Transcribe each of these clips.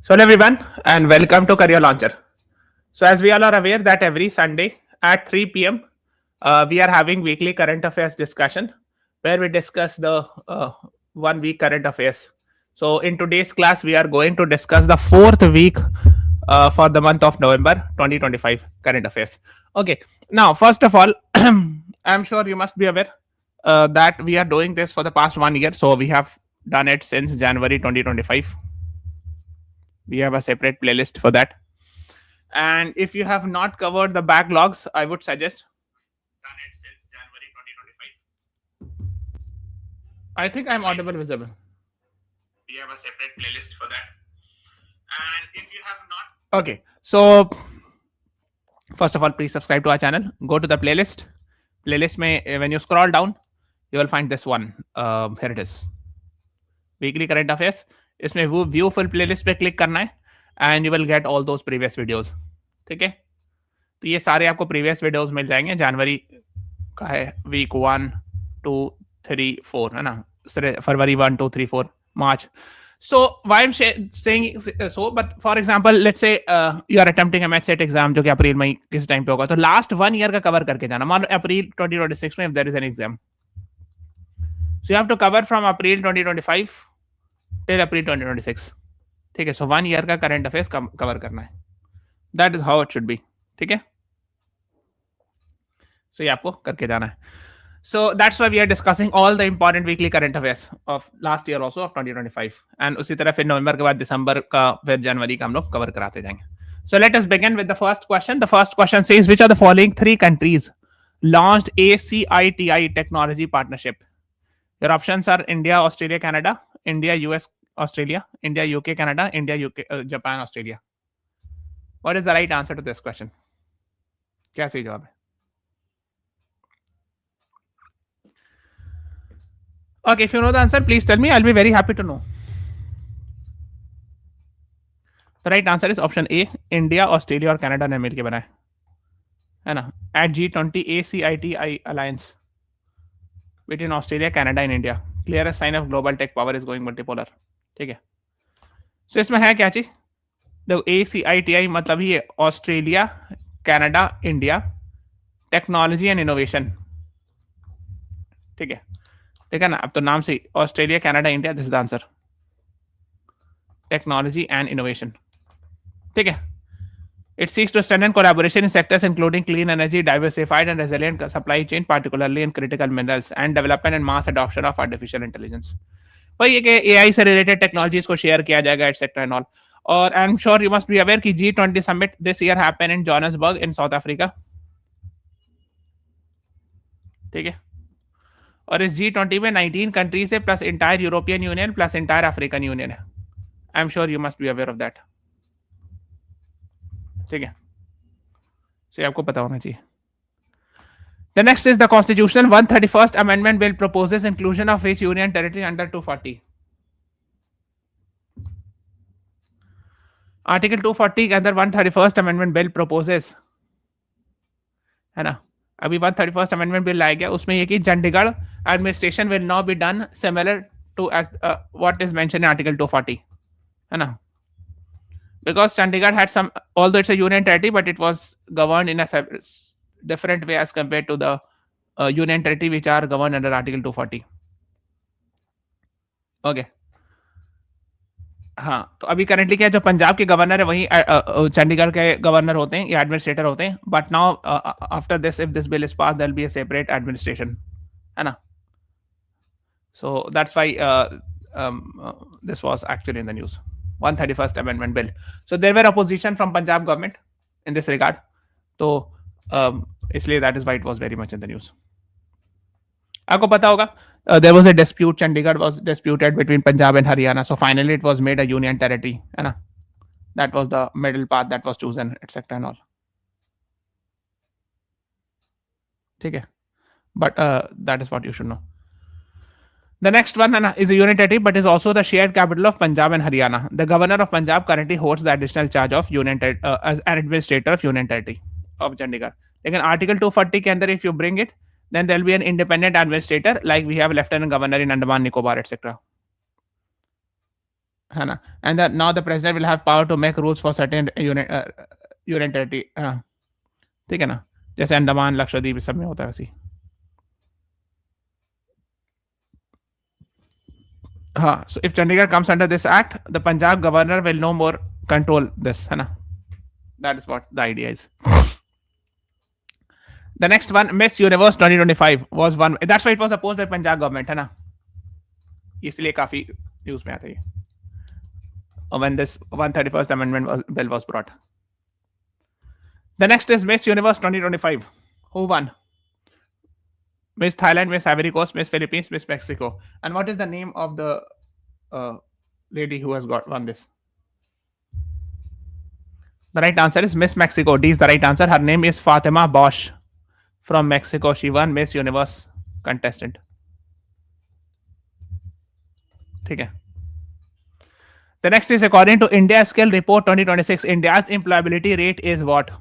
So hello everyone and welcome to Career Launcher. So as we all are aware that every Sunday at 3 p.m. We are having weekly current affairs discussion where we discuss the 1 week current affairs. So in today's class we are going to discuss the fourth week for the month of November 2025 current affairs. Okay, now first of all, I'm sure you must be aware that we are doing this for the past 1 year. So we have done it since January 2025. We have a separate playlist for that. And if you have not covered the backlogs, I would suggest done it since January 2025. I think I'm audible, visible. We have a separate playlist for that. And if you have not, okay. So first of all, please subscribe to our channel. Go to the playlist. Playlist mein, when you scroll down, you will find this one. Here it is. Weekly current affairs. इसमें वो view full playlist पे click करना है and you will get all those previous videos. ठीक है, तो ये सारे आपको प्रीवियस वीडियोस मिल जाएंगे. जनवरी का है वीक 1 2 3 4 है ना, फरवरी 1 2 3 4 मार्च. So why I'm saying so, but for example, let's say you are attempting a MET set exam जो कि अप्रैल मई किस टाइम पे होगा, तो लास्ट 1 ईयर का कवर करके जाना. मान लो अप्रैल 2026 में if there is an exam, so you have to cover from April 2025 till April 2026. ठीक है, सो 1 ईयर का करंट अफेयर्स कवर करना है. That is how it should be. ठीक है, सो ये आपको करके जाना है. So that's why we are discussing all the important weekly current affairs of last year also of 2025. And उसी तरह फिर नवंबर के बाद दिसंबर का फिर जनवरी का हम लोग कवर कराते जाएंगे. So let us begin with the first question. The first question says which are the following 3 countries launched ACITI technology partnership. Your options are India, Australia, Canada, India, US, Australia, India, UK, Canada, India, UK, Japan, Australia. What is the right answer to this question? क्या सही जवाब है? Okay, if you know the answer, please tell me. I'll be very happy to know. The right answer is option A, India, Australia और Canada ने मिलके बनाए, है ना, at G20 ACITI alliance between Australia, Canada and India. Clearest sign of global tech power is going multipolar. ठीक है, सो इसमें है क्या चीज? देखो ACITI मतलब ही है Australia, Canada, India, technology and innovation. ठीक है, ठीक है ना. अब तो नाम से Australia, Canada, India, this is the answer. Technology and innovation. ठीक है, it seeks to strengthen collaboration in sectors including clean energy, diversified and resilient supply chain, particularly in critical minerals, and development and mass adoption of artificial intelligence. भाई ये कि AI से related technologies को share किया जाएगा etcetera and all. और I am sure you must be aware कि G20 summit this year happen in Johannesburg in South Africa. ठीक है, और इस G20 में 19 कंट्रीज है plus entire European Union plus entire African Union है. I am sure you must be aware of that. ठीक है, सो आपको पता होना चाहिए. The next is the Constitutional 131st Amendment Bill proposes inclusion of each union territory under 240. Article 240 के अंदर 131st Amendment Bill proposes, है ना. अभी 131st Amendment Bill लाया गया, उसमें ये कि Chandigarh administration will now be done similar to as what is mentioned in Article 240, है ना. Because Chandigarh had some, although it's a union territory, but it was governed in a different way as compared to the union territory which are governed under Article 240. Okay. हाँ, तो अभी currently क्या है, जो पंजाब के governor है वही चंडीगढ़ के गवर्नर होते हैं या एडमिनिस्ट्रेटर होते हैं. But now after this if this bill is pass there will be a separate administration, है ना. So that's why this was actually in the news. 131st Amendment Bill. So there were opposition from Punjab government in this regard. So इसलिए that is why it was very much in the news. आपको पता होगा there was a dispute. Chandigarh was disputed between Punjab and Haryana. So finally it was made a union territory, है ना. That was the middle path that was chosen, etc. and all. ठीक है, but that is what you should know. The next one is a union territory, but is also the shared capital of Punjab and Haryana. The governor of Punjab currently holds the additional charge of union as an administrator of union territory of Chandigarh. Again, Article 240 के अंदर if you bring it, then there will be an independent administrator like we have lieutenant governor in Andaman Nicobar, etc. है ना, and that now the president will have power to make rules for certain union territory. ठीक है ना, जैसे अंडमान लक्षद्वीप सब में होता है वैसे. हाँ, so if Chandigarh comes under this act, the Punjab governor will no more control this, है ना. That is what the idea is. The next one, Miss Universe 2025 was one. That's why it was opposed by Punjab government, है ना. इसलिए काफी news में आता है when this 131st amendment bill was brought. The next is Miss Universe 2025. Who won? Miss Thailand, Miss Ivory Coast, Miss Philippines, Miss Mexico. And what is the name of the lady who has won this? The right answer is Miss Mexico. D is the right answer. Her name is Fatima Bosch from Mexico. She won Miss Universe contestant. Okay. The next is according to India Skill Report 2026, India's employability rate is what?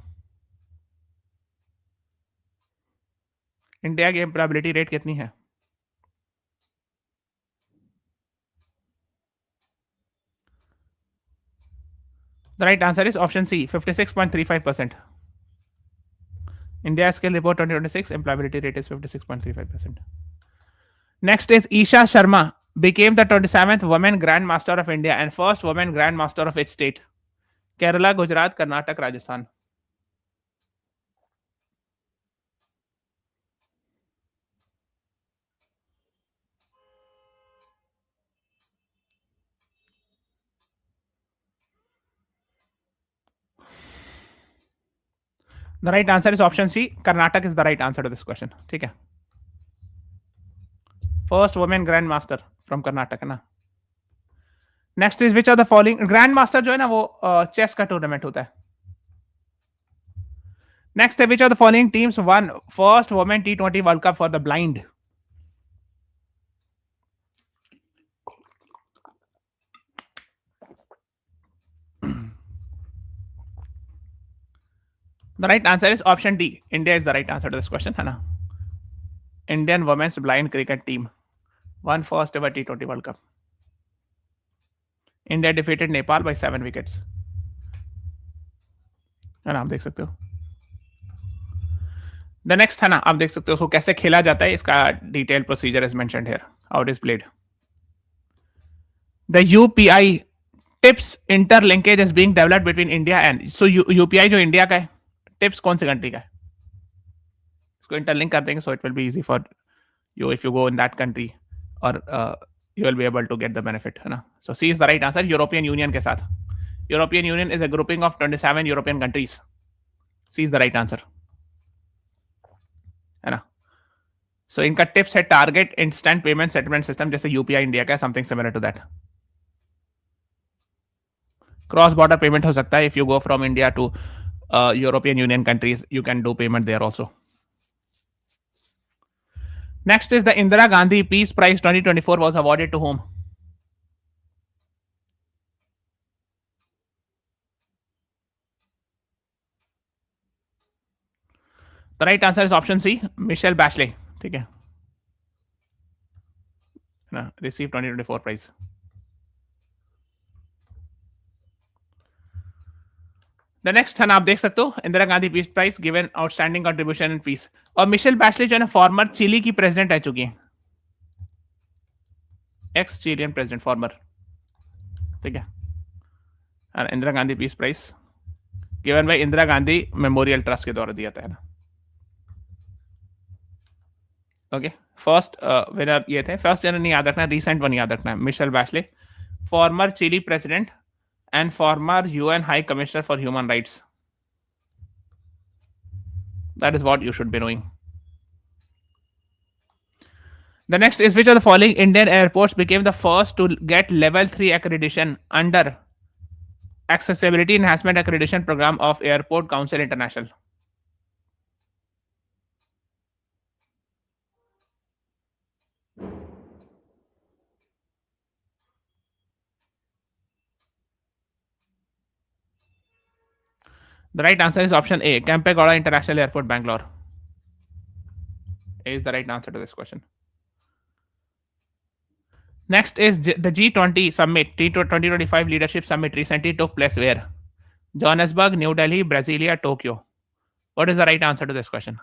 India की employability rate कितनी है? The right answer is option C, 56.35%. India Skill Report 2026 employability rate is 56.35%. Next is Isha Sharma became the 27th woman Grandmaster of India and first woman Grandmaster of its state. Kerala, Gujarat, Karnataka, Rajasthan. The right answer is option C. Karnataka is the right answer to this question. ठीक है. First woman Grandmaster from Karnataka ना. Next is which of the following Grandmaster जो है ना वो chess का tournament होता है. Next, which of the following teams won first Women T20 World Cup for the blind? The right answer is option D. India is the right answer to this question. है ना? Indian women's blind cricket team won first ever T20 World Cup. India defeated Nepal by 7 wickets. है ना, आप देख सकते हो. The next है ना, आप देख सकते हो उसको कैसे खेला जाता है. इसका detailed procedure is mentioned here. How it is played. The UPI tips interlinkage is being developed between India and so UPI जो इंडिया का है, टिप्स कौन सी कंट्री का है, इसको इंटरलिंक कर देंगे, so it will be easy for you if you go in that country or you will be able to get the benefit, है ना. So C is the right answer. European Union के साथ. European Union is a grouping of 27 European countries. C is the right answer, है ना. So इनका TIPS है target instant payment settlement system, जैसे UPI India का, something similar to that. Cross border payment हो सकता है. If you go from India to European Union countries, you can do payment there also. Next is the Indira Gandhi Peace Prize 2024 was awarded to whom? The right answer is option C, Michelle Bachelet. ठीक है, received 2024 prize. The next है ना, आप देख सकते हो, Indira Gandhi peace prize given outstanding contribution and peace. और Michelle Bachelet जो है ना, फॉर्मर चिली की प्रेसिडेंट रह चुकी है, एक्स चिलियन प्रेसिडेंट फॉर्मर. ठीक है, Indira Gandhi peace prize given by Indira Gandhi memorial trust के द्वारा दिया था, है ना. ओके, फर्स्ट विनर ये थे. फर्स्ट विनर नहीं याद रखना, रिसेंट वन याद रखना है. Michelle Bachelet, former Chile president and former UN High Commissioner for Human Rights. That is what you should be knowing. The next is which of the following Indian airports became the first to get level 3 accreditation under Accessibility Enhancement Accreditation Program of Airport Council International? The right answer is option A, Kempegowda International Airport, Bangalore. A is the right answer to this question. Next is the G20 summit, T2025 leadership summit recently took place where? Johannesburg, New Delhi, Brasilia, Tokyo. What is the right answer to this question?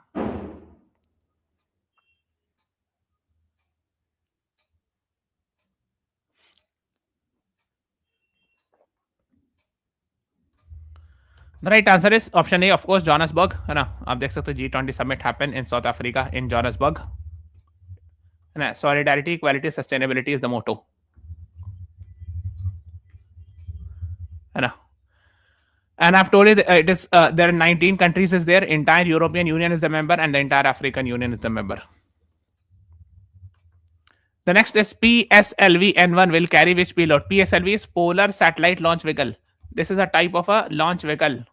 The right answer is option A, of course, Johannesburg. है ना, आप देख सकते हो G20 summit happen in South Africa in Johannesburg. है ना, solidarity, equality, sustainability is the motto. है ना. And I've told you that it is there are 19 countries is there. Entire European Union is the member, and the entire African Union is the member. The next is PSLV N1 will carry which payload? PSLV is Polar Satellite Launch Vehicle. This is a type of a launch vehicle.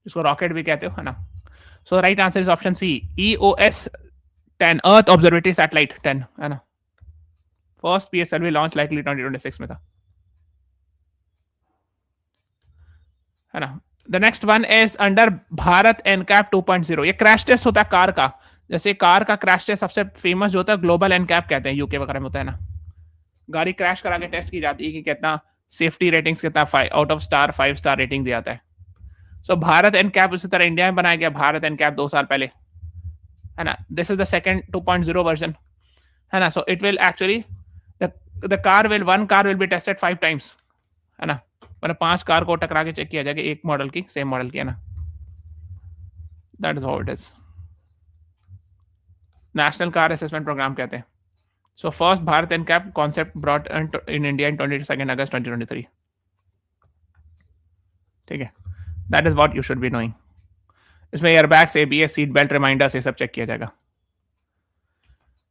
इसको rocket भी कहते हो, है ना. So right answer is option C, EOS 10, Earth Observatory Satellite 10, है ना. First PSLV launch likely 2026 में था, है ना. The next one is under Bharat NCAP 2.0. ये क्रैश टेस्ट होता है कार का. जैसे कार का क्रैश टेस्ट सबसे फेमस जो होता है ग्लोबल एनकैप कहते हैं, यूके वगैरह में होता है ना. गाड़ी क्रैश करा के टेस्ट की जाती है कि कितना सेफ्टी रेटिंग्स, कितना out of star 5 star rating दिया जाता है. सो भारत एनकैप उसी तरह इंडिया में बनाया गया. भारत एनकैप 2 साल पहले, है ना. This is the second 2.0 version, है ना. So it will actually the car will one car will be tested 5 times, है ना. मतलब 5 कार को टकरा के चेक किया जाएगा, एक मॉडल की, सेम मॉडल की, है ना. That is how it is. National car assessment programme कहते हैं. So first Bharat NCAP concept brought in India in 22 August 2023. ठीक है. That is what you should be knowing. इसमें airbags, ABS, seat belt, reminders, ये सब चेक किया जाएगा.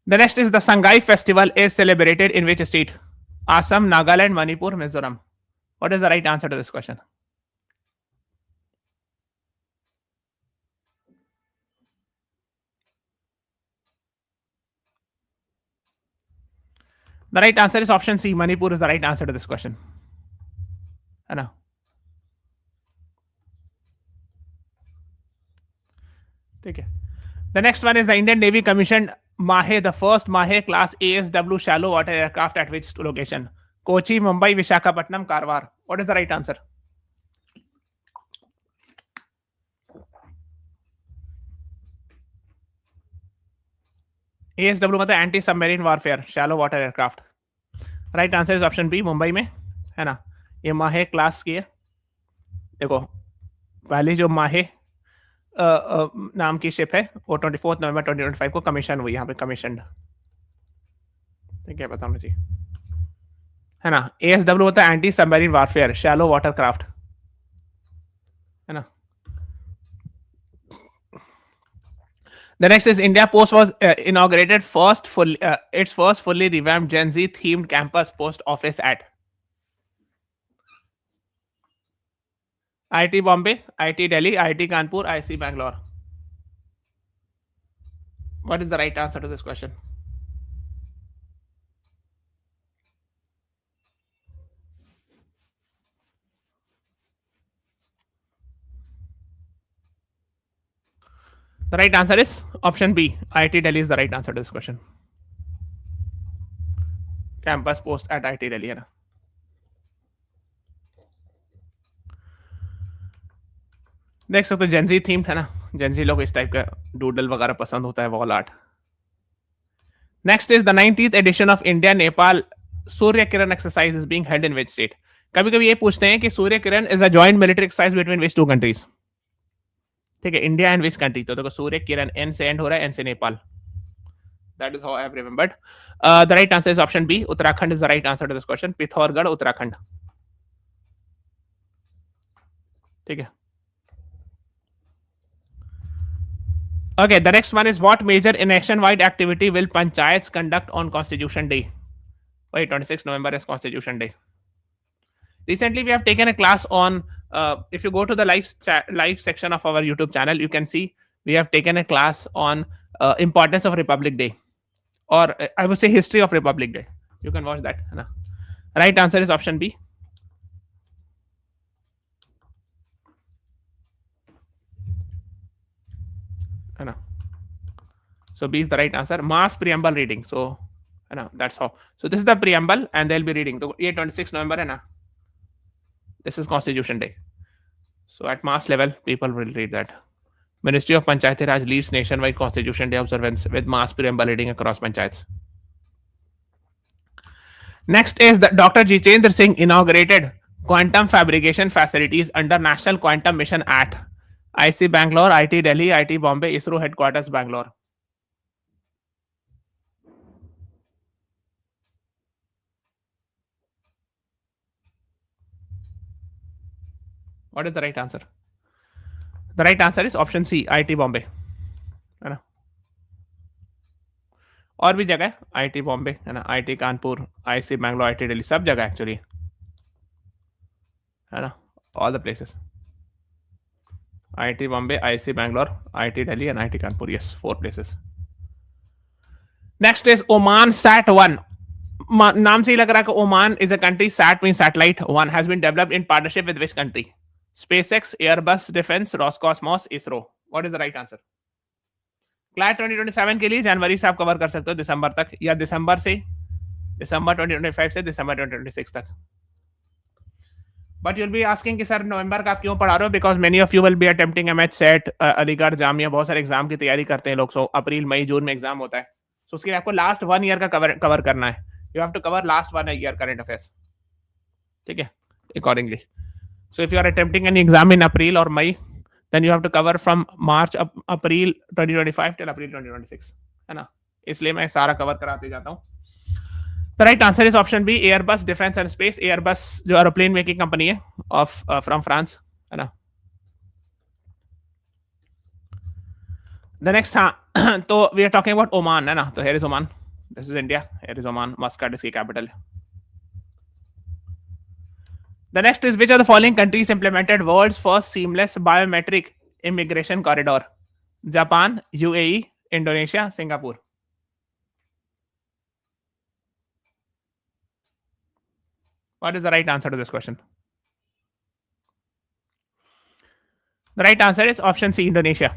The next is the Sangai festival is celebrated in which state? Assam, Nagaland, Manipur, Mizoram. What is the right answer to this question? The right answer is option C. Manipur is the right answer to this question. है ना. ठीक है. The next one is the Indian Navy commissioned Mahe, the first Mahe class ASW shallow water aircraft at which location? Kochi, Mumbai, Visakhapatnam, Karwar. What is the right answer? ASW मतलब anti submarine warfare shallow water aircraft. Right answer is option B, Mumbai में, है ना. ये माहे class की है. देखो पहली जो माहे नाम की शिप है वो 24 नवंबर 2025 को कमीशन हुई, यहाँ पे कमीशनड. ठीक है, बताना चाहिए, है ना. ASW होता है anti submarine warfare shallow water craft, है ना. The next is India Post was inaugurated its first fully revamped Gen Z themed campus post office at IIT Bombay, IIT Delhi, IIT Kanpur, IIT Bangalore. What is the right answer to this question? The right answer is option B. IIT Delhi is the right answer to this question. Campus post at IIT Delhi, है ना. देख सकते हो Gen Z themed, है ना. Gen Z लोग इस type का डूडल वगैरह पसंद होता है, wall art. Next is the 19th edition of India Nepal Surya Kiran exercise is being held in which state? कभी कभी ये पूछते हैं कि Surya Kiran is a joint military exercise between which 2 countries. ठीक है, इंडिया एंड विच कंट्री. तो देखो सूर्य किरण एन से एंड हो रहा है, एन से Nepal. That is how I have remembered. The right answer is option B, Uttarakhand is the right answer to this question. Pithoragarh, Uttarakhand. ठीक है. Okay, the next one is what major nationwide activity will panchayats conduct on Constitution Day? Wait, 26 November is Constitution Day. Recently, we have taken a class on. If you go to the live section of our YouTube channel, you can see we have taken a class on importance of Republic Day, or I would say history of Republic Day. You can watch that. Na? Right answer is option B. So B is the right answer. Mass preamble reading. So है ना. That's how. So this is the preamble and they'll be reading. तो ये 26 November है ना. This is Constitution Day. So at mass level, people will read that. Ministry of Panchayati Raj leads nationwide Constitution Day observance with mass preamble reading across panchayats. Next is the Dr. Jitendra Singh inaugurated quantum fabrication facilities under National Quantum Mission at IC Bangalore, IT Delhi, IT Bombay, ISRO headquarters Bangalore. What is the right answer? The right answer is option C, IT Bombay. है ना. और भी जगह IT Bombay है ना, IT Kanpur, IC Bangalore, IT Delhi, सब जगह actually है ना, all the places. IT Bombay, IC Bangalore, IT Delhi and IT Kanpur. Yes, 4 places. Next is Oman Sat-1. नाम से ही लग रहा है कि Oman is a country. Sat means satellite. One has been developed in partnership with which country? SpaceX, Airbus, Defense, Roscosmos, ISRO. What is the right answer? CLAT 2027 के लिए जनवरी से आप कवर कर सकते हो दिसंबर तक, या दिसंबर 2025 से दिसंबर 2026 तक. बट यूल बी आस्किंग कि सर नवंबर का आप क्यों पढ़ा रहे हो, because many of you will be attempting MH CET, Aligarh, Jamia, बहुत सारे एग्जाम की तैयारी करते हैं लोग. सो अप्रैल, मई, जून में एग्जाम होता है. सो उसके लिए आपको लास्ट 1 ईयर का कवर करना है. You have to cover last 1 year current affairs. ठीक है, accordingly. So if you are attempting an exam in April और May, then you have to cover from March up April 2025 till April 2026, है ना. इसलिए मैं सारा कवर कराते जाता हूँ. The right answer is option B, Airbus, Defense and Space. Airbus जो एरोप्लेन मेकिंग कंपनी है of from France, है ना. The next, हाँ, तो we are talking about Oman, है ना. तो here is Oman, this is India, here is Oman, Muscat इसकी कैपिटल है. The next is which of the following countries implemented world's first seamless biometric immigration corridor? Japan, UAE, Indonesia, Singapore. What is the right answer to this question? The right answer is option C, Indonesia.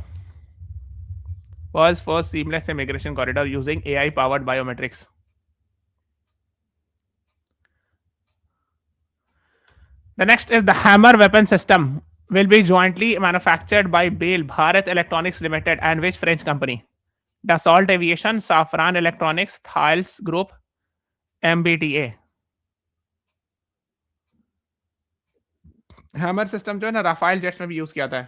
World's first seamless immigration corridor using AI powered biometrics. The next is the hammer weapon system will be jointly manufactured by BAIL, Bharat Electronics Limited, and which French company? Dassault Aviation, Safran Electronics, Thales Group, MBDA. Hammer system जो है ना Rafale jets में भी use किया था.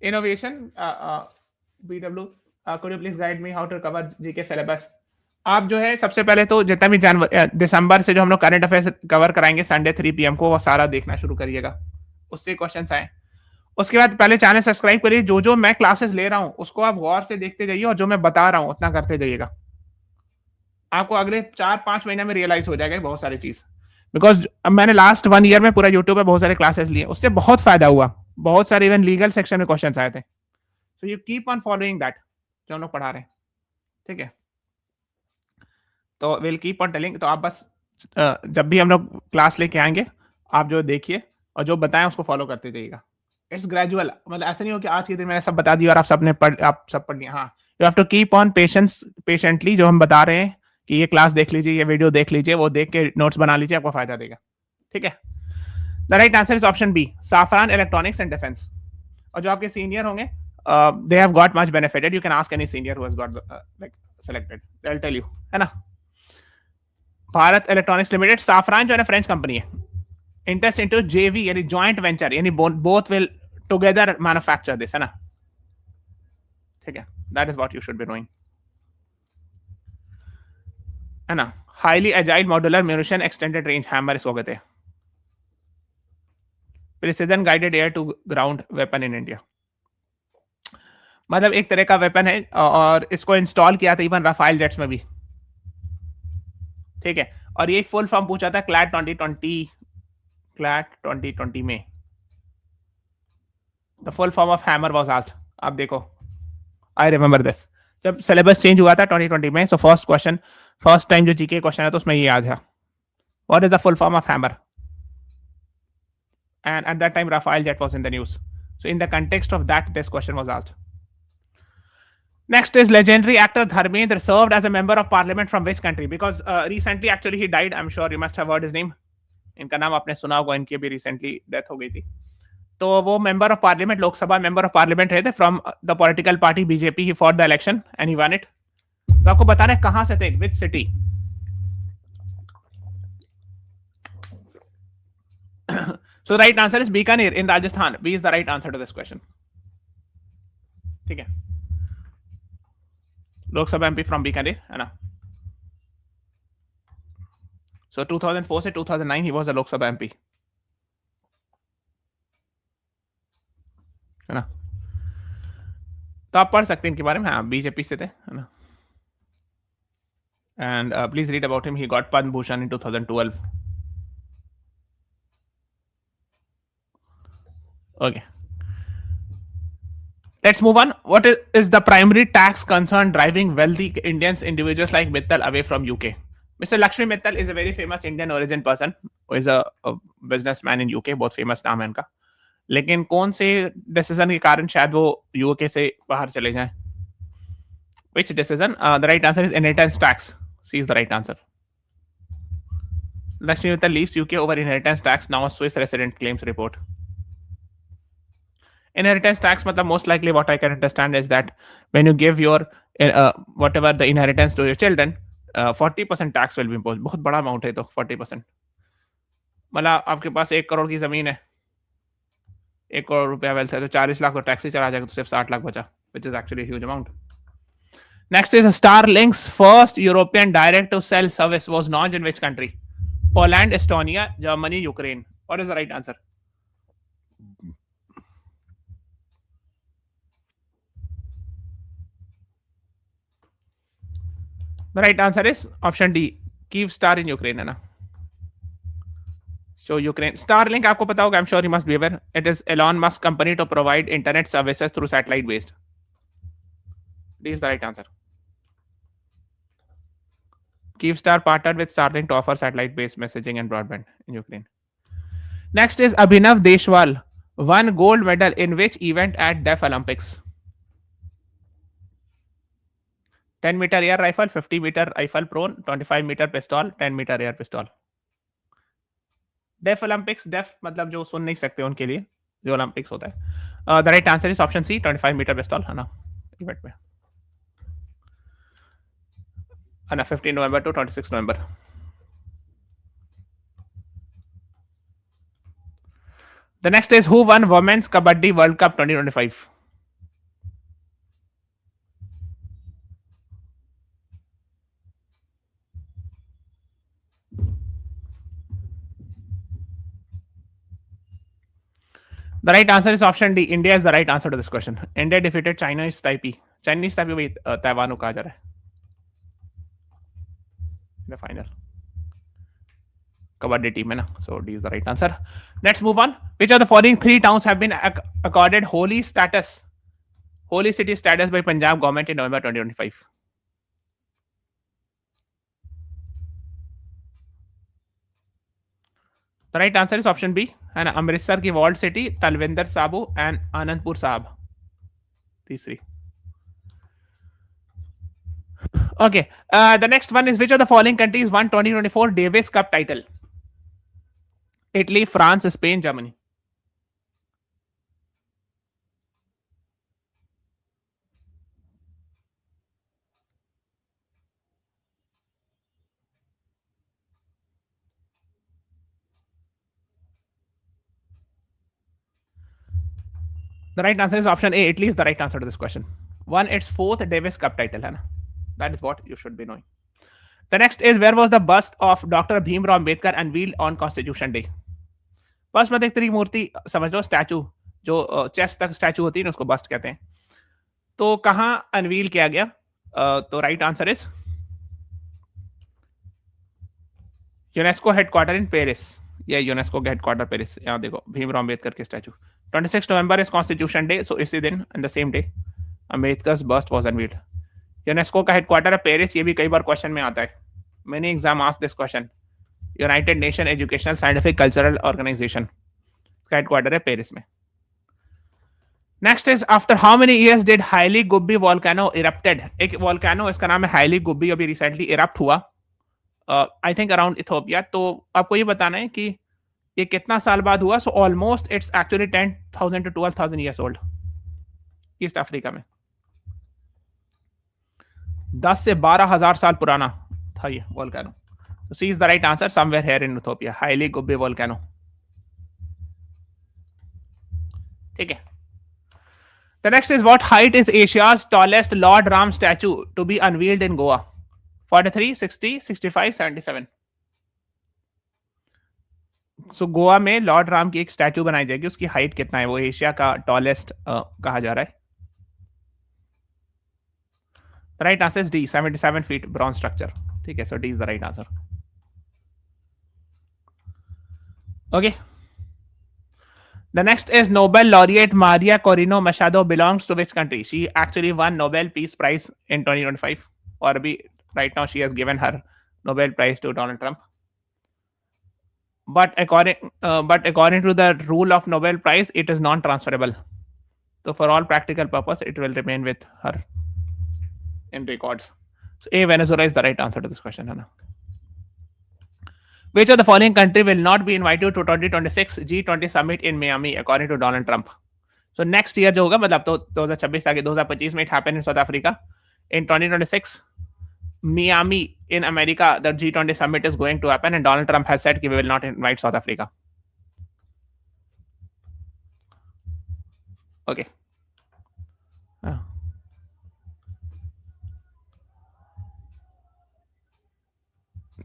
Innovation, BW, could you please guide me how to cover GK syllabus? आप जो है सबसे पहले तो जितना भी दिसंबर से जो हम लोग करंट अफेयर्स कवर कराएंगे संडे 3 PM को, वो सारा देखना शुरू करिएगा, उससे क्वेश्चंस आए. उसके बाद पहले चैनल सब्सक्राइब करिए. जो मैं क्लासेस ले रहा हूं उसको आप गौर से देखते जाइए और जो मैं बता रहा हूं उतना करते जाइएगा. आपको अगले 4-5 महीने में रियलाइज हो जाएगा बहुत सारी चीज. बिकॉज मैंने लास्ट 1 ईयर में पूरा यूट्यूब पे बहुत सारे क्लासेस लिए, उससे बहुत फायदा हुआ. बहुत सारे इवन लीगल सेक्शन में क्वेश्चंस आए थे. So you keep on following that जो हम लोग पढ़ा रहे हैं. ठीक है, तो विल कीप ऑन टेलिंग. तो आप बस जब भी हम लोग क्लास लेके आएंगे आप जो देखिए और जो बताएं उसको फॉलो करते जाइएगा. इट्स ग्रेजुअल, मतलब ऐसा नहीं हो कि आज के दिन मैंने सब बता दिया और आप सब पढ़ लिया. हाँ, you have to keep on patiently जो हम बता रहे हैं कि ये क्लास देख लीजिए, ये वीडियो देख लीजिए, वो देख के नोट्स बना लीजिए, आपको फायदा देगा. ठीक है. The right answer is option B, Safran electronics and defence. और जो आपके सीनियर होंगे, they have got much benefited. You can ask any senior who has got like selected, they will tell you, है ना. भारत इलेक्ट्रॉनिक्स लिमिटेड, साफरान जो है ना French company है, इंटरेस्ट इनटू जेवी यानी जॉइंट वेंचर, यानी both will together manufacture this, है ना. ठीक है, that is what you should be knowing, है ना. Highly agile modular munition extended range hammer इसको कहते हैं. Precision guided air to ground weapon in India, मतलब एक तरह का वेपन है और इसको इंस्टॉल किया था इवन राफेल जेट्स में भी. ठीक है, और ये फुल फॉर्म पूछा था क्लैट 2020 में. The full form of hammer was asked. आप देखो, आई रिमेंबर दिस, जब सिलेबस चेंज हुआ था 2020 में. सो फर्स्ट टाइम जो जीके क्वेश्चन है तो उसमें ये याद है, what is the full form of hammer. And at that time Rafael jet was in the news, so in the context of that this question was asked. Next is legendary actor Dharmendra served as a member of parliament from which country? Because recently actually he died. I'm sure you must have heard his name. इनका नाम आपने सुना होगा, इनकी भी recently death हो गई थी. तो वो member of parliament, Lok Sabha member of parliament रहे थे from the political party BJP. He for the election and he one it. तो आपको बताना है कहां से थे, which city. So the right answer is Bikaner in Rajasthan. B is the right answer to this question. ठीक है, Lok Sabha MP from Bikaner है ना. So 2004 से 2009 he was a Lok Sabha MP है ना. तो आप पढ़ सकते हैं इनके बारे में. हाँ, बीजेपी से थे है ना. And please read about him. He got Padma Bhushan in 2012. Okay. Let's move on. What is the primary tax concern driving wealthy Indians, individuals like Mittal away from UK? Mr. Lakshmi Mittal is a very famous Indian origin person who is a businessman in UK. बहुत famous नाम है इनका. लेकिन कौन से decision के कारण शायद वो यूके से बाहर चले जाएं? Which decision? The right answer is inheritance tax. C is the right answer. Lakshmi Mittal leaves UK over inheritance tax. Now a Swiss resident claims report. Inheritance tax, मतलब most likely what I can understand is that when you give your whatever the inheritance to your children, 40% tax will be imposed. बहुत बड़ा amount है तो 40%. मतलब आपके पास 1 करोड़ की जमीन है, 1 करोड़ रुपया वेल्थ है, तो 40 लाख तो टैक्स ही चला जाएगा, तो सिर्फ 60 लाख बचा, which is actually a huge amount. Next is Starlink's first European direct to cell service was launched in which country? Poland, Estonia, Germany, Ukraine. What is the right answer? The right answer is option D, Kyivstar in Ukraine है ना. So Ukraine. Starlink आपको पता होगा, I'm sure you must be aware. It is Elon Musk company to provide internet services through satellite based. D is the right answer. Kyivstar partnered with Starlink to offer satellite based messaging and broadband in Ukraine. Next is Abhinav Deshwal won gold medal in which event at Deaf Olympics? 10-meter air rifle, 50-meter rifle prone, 25-meter pistol, 10-meter air pistol. Deaf Olympics, deaf मतलब जो सुन नहीं सकते उनके लिए जो Olympics होता है. The right answer is option C, 25-meter पिस्तौल है ना इवेंट में है ना, 15 November to 26 November. The next is who won women's kabaddi world cup 2025? The right answer is option D. India is the right answer to this question. India defeated Chinese Taipei. Chinese Taipei वही Taiwan को कहा जा रहा है. The final kabaddi team है ना. So D is the right answer. Let's move on. Which of the following 3 towns have been accorded holy city status by Punjab government in November 2025? The right answer is option B. है ना, अमृतसर की walled city, Talwandi Sabo and Anandpur Sahib. तीसरी. Okay. The next one is which of the following countries won 2024 Davis Cup title? Italy, France, Spain, Germany. The right answer is option A. Italy is the right answer to this question. Won its 4th Davis Cup title है ना. That is what you should be knowing. The next is where was the bust of Dr. Bhimrao Ambedkar unveiled on Constitution Day? बस मत एक तरीके मूर्ति समझ लो, statue जो chest तक statue होती है ना, उसको बस्ट कहते हैं. तो कहां अनवील किया गया? तो right answer is UNESCO headquarter in Paris. ये यूनेस्को का हेडक्वार्टर पेरिस. यहाँ देखो भीमराव अंबेडकर के statue. 26 November is constitution day. So इसी दिन in the same day Ambedkar's bust was unveiled. UNESCO का हेडक्वार्टर है पेरिस. ये भी कई बार क्वेश्चन में आता है. Many exam ask this question. United Nation Educational Scientific Cultural Organisation का हेडक्वार्टर है पेरिस में. Next is after how many years did highly Gubbi volcano erupted? एक वॉल्केनो इसका नाम है हाईली गुब्बी, अभी रिसेंटली इरप्ट हुआ आई थिंक अराउंड इथोपिया। तो आपको ये बताना है कि ये कितना साल बाद हुआ। So almost it's actually 10,000 to 12,000 years old. East Africa में 10 से 12,000 साल पुराना था ये volcano. C is the right answer, somewhere here in Ethiopia, Hayli Gubbi volcano. ठीक है। The next is what height is Asia's tallest Lord Ram statue to be unveiled in Goa? 43, 60, 65, 77. सो गोवा में Lord Ram की एक स्टैचू बनाई जाएगी, उसकी height कितना है? वो एशिया का टॉलेस्ट कहा जा रहा है। The right answer is D, 77 feet bronze structure. ठीक है, so D is the right answer. Okay, the next is Nobel laureate Maria Corina Machado belongs to which country? She actually won Nobel Peace Prize in 2025, or right now she has given her Nobel Prize to Donald Trump. But according to the rule of Nobel Prize, it is non-transferable. So for all practical purpose, it will remain with her in records. So A, Venezuela is the right answer to this question, Hannah. Which of the following country will not be invited to 2026 G20 summit in Miami according to Donald Trump? So next year जो होगा, मतलब तो 2026 आगे 2025 में it happened in South Africa. In 2026 Miami in America, the G20 summit is going to happen, and Donald Trump has said we will not invite South Africa. Okay.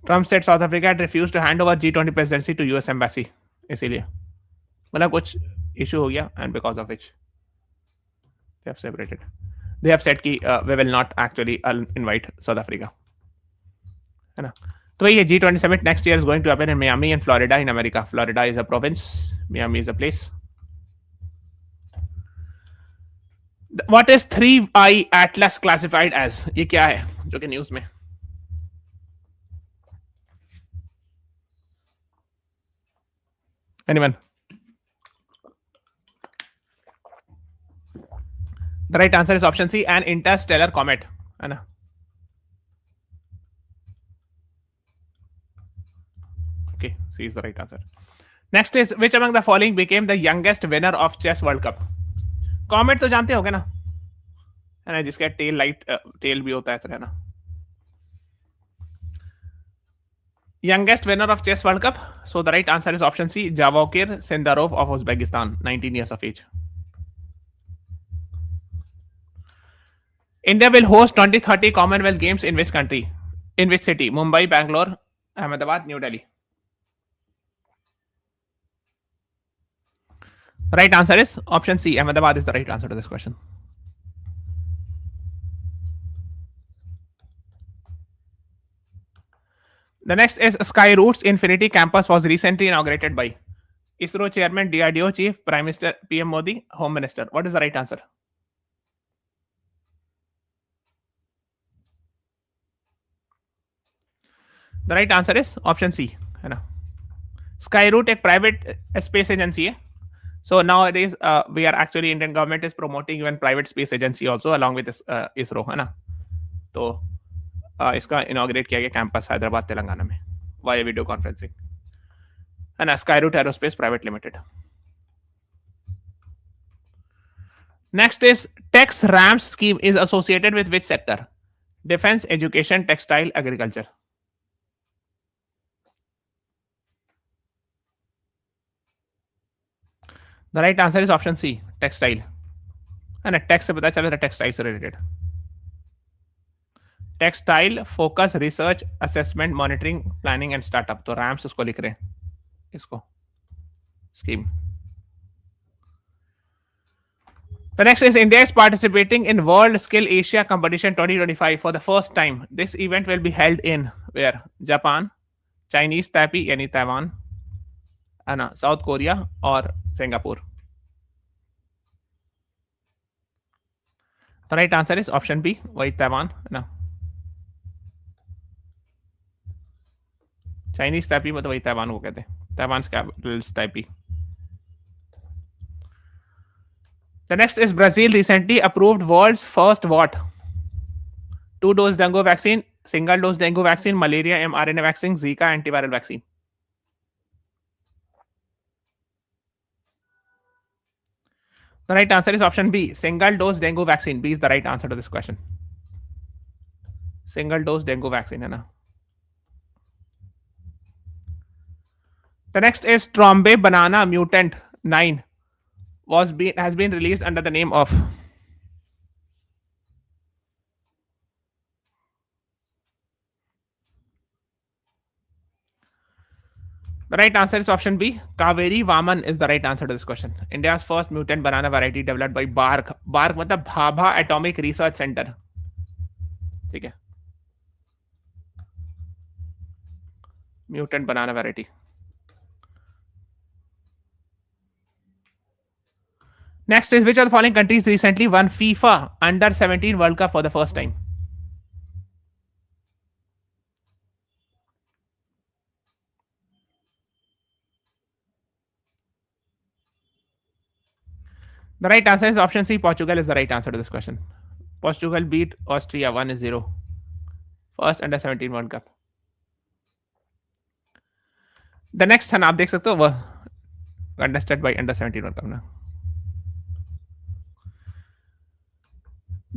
Trump said South Africa had refused to hand over G20 presidency to US embassy. इसीलिए मतलब कुछ issue हो गया, and because of which they have separated. They have said कि we will not actually invite South Africa. है ना? तो ये G20 summit next year is going to happen in Miami in Florida in America. Florida is a province, Miami is a place. What is 3I Atlas classified as? ये क्या है जो कि news में? Anyone? The right answer is option C, an interstellar comet. है ना? Okay, C is the right answer. Next is which among the following became the youngest winner of chess World Cup? Comet तो जानते होगे ना, है ना, जिसका tail light tell भी होता है, है ना? Youngest winner of chess World Cup. So the right answer is option C, Javokir Sendarov of Uzbekistan, 19 years of age. India will host 2030 Commonwealth Games in which country? In which city? Mumbai, Bangalore, Ahmedabad, New Delhi. The right answer is option C, Ahmedabad is the right answer to this question. The next is Skyroot's Infinity Campus was recently inaugurated by ISRO Chairman, DRDO Chief, Prime Minister, PM Modi, Home Minister. What is the right answer? The right answer is option C, है ना? Skyroot एक private space agency है. So nowadays we are actually Indian government is promoting even private space agency also along with this ISRO, है ना? तो इसका inaugurate किया गया कैंपस हैदराबाद तेलंगाना में वाया वीडियो कॉन्फ्रेंसिंग, है ना? Skyroot Aerospace private limited. Next is Tex RAMPS scheme is associated with which sector? Defence, education, textile, agriculture. The right answer is option C, textile, है ना? टैक्स से पता चल रहा है टेक्सटाइल से related. Textile, focus, research, assessment, monitoring, planning and startup. तो rams उसको लिख रहे हैं, इसको scheme. The next is India is participating in World Skill Asia Competition 2025 for the first time. This event will be held in where? Japan, Chinese Taipei यानी Taiwan, है ना, south Korea और Singapore. The right answer is option B, वही Taiwan, है ना? Chinese Taipei मतलब वही Taiwan को कहते हैं. Taiwan capital Taipei. The next is Brazil recently approved world's first what? 2-dose dengue vaccine, single dose dengue vaccine, malaria mRNA vaccine, Zika antiviral vaccine. The right answer is option B, single dose dengue vaccine. B is the right answer to this question. Single dose dengue vaccine है ना. The next is Trombe banana mutant 9 has been released under the name of. The right answer is option B. Kaveri Vaman is the right answer to this question. India's first mutant banana variety developed by BARC. BARC मतलब Bhabha Atomic Research Center. ठीक है. Mutant banana variety. Next is which of the following countries recently won FIFA Under 17 World Cup for the first time? The right answer is option C. Portugal is the right answer to this question. Portugal beat Austria 1-0. First Under 17 World Cup. The next है ना आप देख सकते हो वो contested by Under 17 World Cup ना.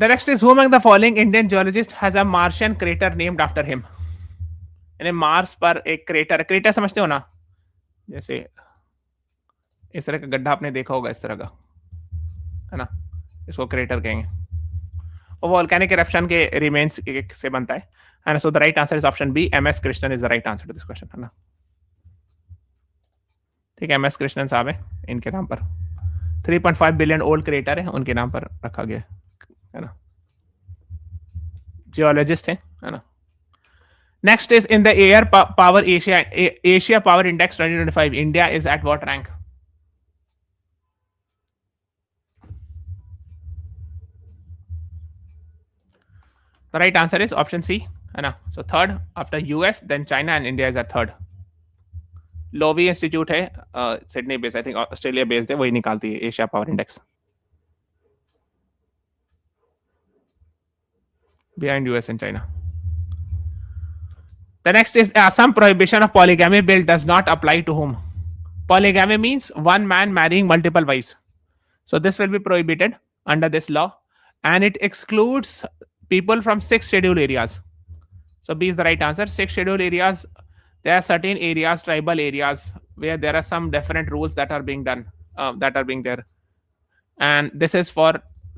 The next is who among the following Indian geologist has a Martian crater named after him? यानी Mars पर एक क्रेटर समझते हो ना, जैसे इस तरह का गड्ढा आपने देखा होगा, इस तरह का है ना, इसको क्रेटर कहेंगे. और वोल्केनिक इरप्शन के रिमेन्स से बनता है. And so the right answer is option B. MS Krishnan is the right answer to this question है ना. ठीक है, एमएस कृष्णन साहब है, इनके नाम पर 3.5 बिलियन ओल्ड क्रेटर है, उनके नाम पर रखा गया है ना. जियोलॉजिस्ट है ना. Next is in the air power Asia power index 2025 India is at what rank? The right answer is option C, है ना. So third after US, then China and India is at third. Lowy institute है Sydney based, I think Australia based है, वही निकालती है Asia power index. Behind US and China. The next is Assam prohibition of polygamy bill does not apply to whom? Polygamy means one man marrying multiple wives. So this will be prohibited under this law, and it excludes people from 6 scheduled areas. So B is the right answer. 6 scheduled areas. There are certain areas, tribal areas, where there are some different rules that are being done, that are being there. And this is for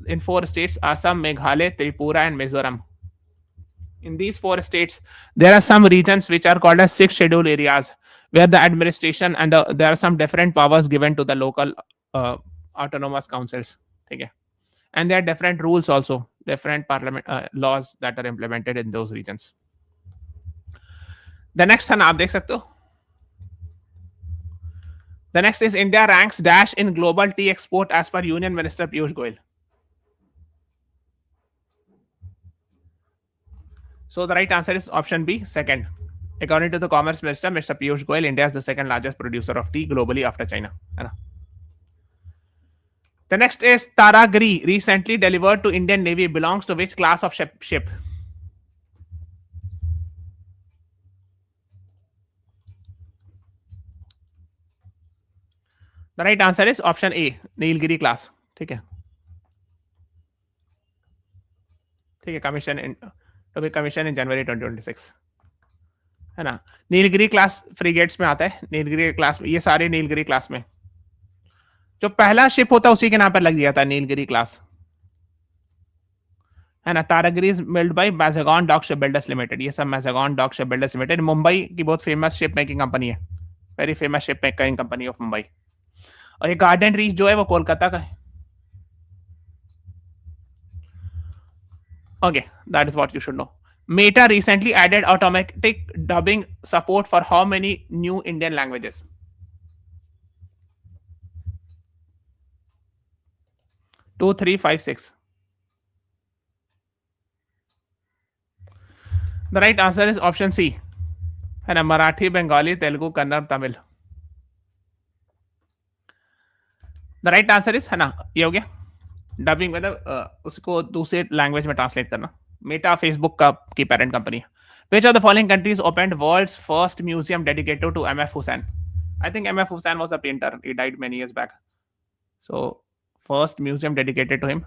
in 4 states: Assam, Meghalaya, Tripura, and Mizoram. In these 4 states, there are some regions which are called as 6 scheduled areas, where the administration and there are some different powers given to the local autonomous councils. Okay. And there are different rules also, different parliament laws that are implemented in those regions. The next one आप देख सकते हो. The next is India ranks dash in global tea export as per Union Minister Piyush Goyal. So the right answer is option B, second. According to the Commerce Minister, Mr. Piyush Goyal, India is the second largest producer of tea globally after China. The next is Taragri, recently delivered to Indian Navy, belongs to which class of ship? The right answer is option A, Nilgiri class. ठीक है, ठीक है. Commission to be commissioned in January 2026 है ना. Nilgiri class frigates में आता है. Nilgiri class, ये सारे नीलगिरी क्लास में जो पहला शिप होता है उसी के नाम पर लग जाता है नीलगिरी क्लास है ना. Taragiri is build by Mazagon dock shipbuilders limited. ये सब Mazagon dock shipbuilders limited Mumbai की बहुत फेमस शिप मेकिंग कंपनी है, very famous ship making company of Mumbai. और ये गार्डन रीच जो है वो कोलकाता का है. Okay, that is what you should know. Meta recently added automatic dubbing support for how many new Indian languages? 2, 3, 5, 6. The right answer is option C, है ना. Marathi, Bengali, Telugu, Kannada, Tamil. The right answer is है ना, ये हो गया. डबिंग मतलब उसको दूसरे लैंग्वेज में ट्रांसलेट करना. मेटा फेसबुक का की parent company. Which of the following countries opened world's first museum dedicated to MF Hussain? I think MF Hussain was a painter. He died many years back. So first museum dedicated to him,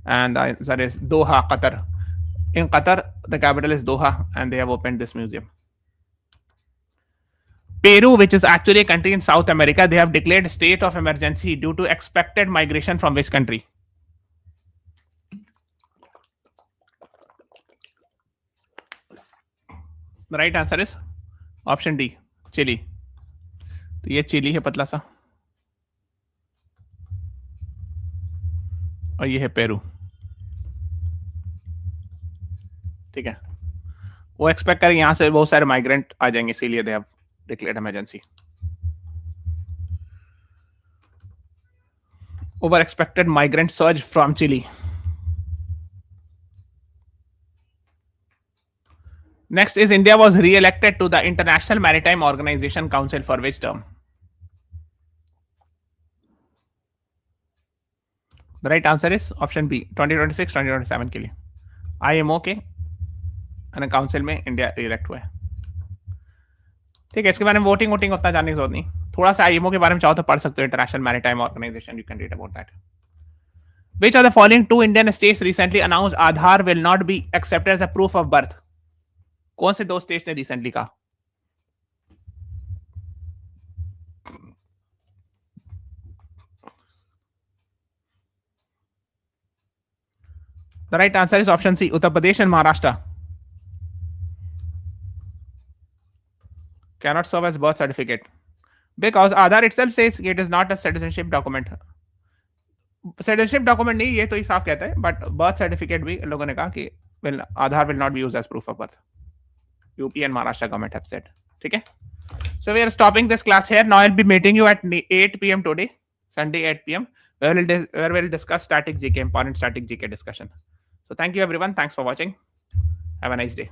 and the answer is Doha, Qatar. In Qatar, the capital is Doha, and they have opened this museum. Peru, which is actually a country in South America, they have declared state of emergency due to expected migration from which country? The right answer is option D, Chile. तो ये chilli है पतला सा, और ये है Peru. ठीक है, वो एक्सपेक्ट करें यहां से बहुत सारे माइग्रेंट आ जाएंगे, इसीलिए they have declared emergency. Over expected migrant surge from Chile. Next is India was re-elected to the International Maritime Organization Council for which term? The right answer is option B, 2026-2027 के लिए. IMO के council में India री-इलेक्ट हुआ है. ठीक है, इसके बारे में वोटिंग उतना जानने की जरूरत नहीं. थोड़ा सा IMO के बारे में चाहो तो पढ़ सकते हो, international maritime organisation, you can read about that. Which of the following two Indian states recently announced Aadhaar will not be accepted as a proof of birth? कौन से दो स्टेट्स ने रिसेंटली कहा? The right answer is option C, Uttar Pradesh and Maharashtra. Cannot serve as birth certificate because Aadhaar itself says it is not a citizenship document. Citizenship document नहीं, ये तो ही साफ कहता है, but birth certificate भी लोगों ने कहा कि Aadhaar will not be used as proof of birth. UP and Maharashtra government have said. ठीक है? So we are stopping this class here. Now I'll be meeting you at 8 p.m. today, Sunday 8 p.m. where we'll discuss static GK, important static GK discussion. So thank you everyone. Thanks for watching. Have a nice day.